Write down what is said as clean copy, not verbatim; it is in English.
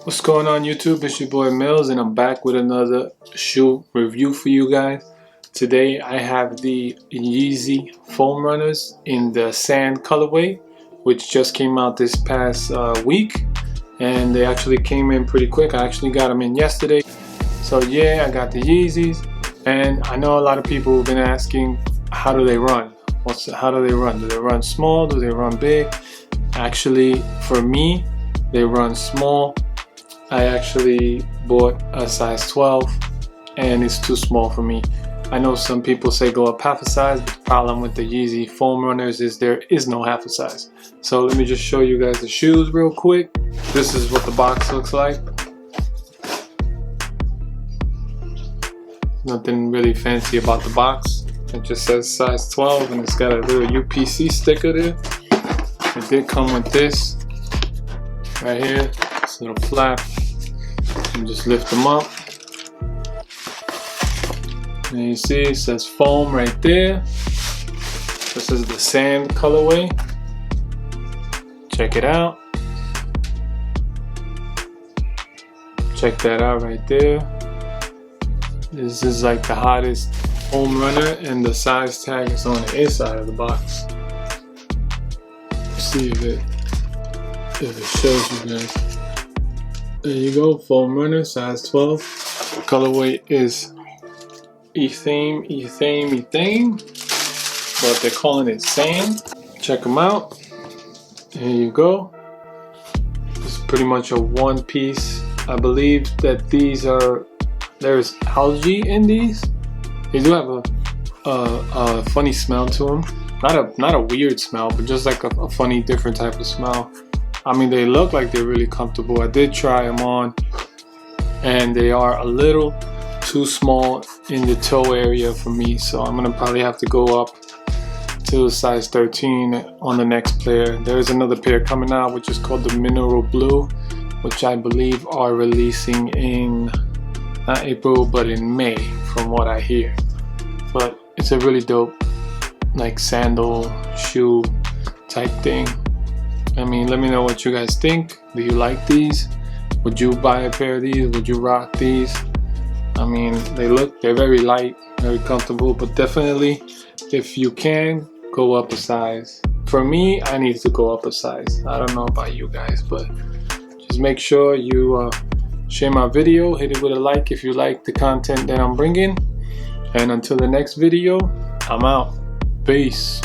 What's going on YouTube? It's your boy Mills and I'm back with another shoe review for you guys. Today I have the Yeezy foam runners in the sand colorway, which just came out this past week, and they actually came in pretty quick. I actually got them in yesterday. So yeah, I got the Yeezys, and I know a lot of people have been asking, how do they run? How do they run? Do they run small? Do they run big? Actually, for me, they run small. I actually bought a size 12 and it's too small for me. I know some people say go up half a size, but the problem with the Yeezy foam runners is there is no half a size. So let me just show you guys the shoes real quick. This is what the box looks like. Nothing really fancy about the box. It just says size 12 and it's got a little UPC sticker there. It did come with this right here. This little flap. And just lift them up. And you see it says foam right there. This is the sand colorway. Check it out. Check that out right there. This is like the hottest foam runner, and the size tag is on the inside of the box. Let's see if it shows you guys. There you go, foam runner, size 12. Colorway is ethane, but they're calling it sand. Check them out. There you go. It's pretty much a one piece. I believe that there's algae in these. They do have a funny smell to them. Not a weird smell, but just like a funny, different type of smell. I mean, they look like they're really comfortable. I did try them on, and they are a little too small in the toe area for me. So I'm gonna probably have to go up to size 13 on the next pair. There's another pair coming out, which is called the Mineral Blue, which I believe are releasing in not April, but in May, from what I hear. But it's a really dope, like sandal shoe type thing. I mean, let me know what you guys think. Do you like these? Would you buy a pair of these? Would you rock these? I mean, they're very light, very comfortable, but definitely, if you can, go up a size. For me, I need to go up a size. I don't know about you guys, but just make sure you share my video, hit it with a like if you like the content that I'm bringing. And until the next video, I'm out. Peace.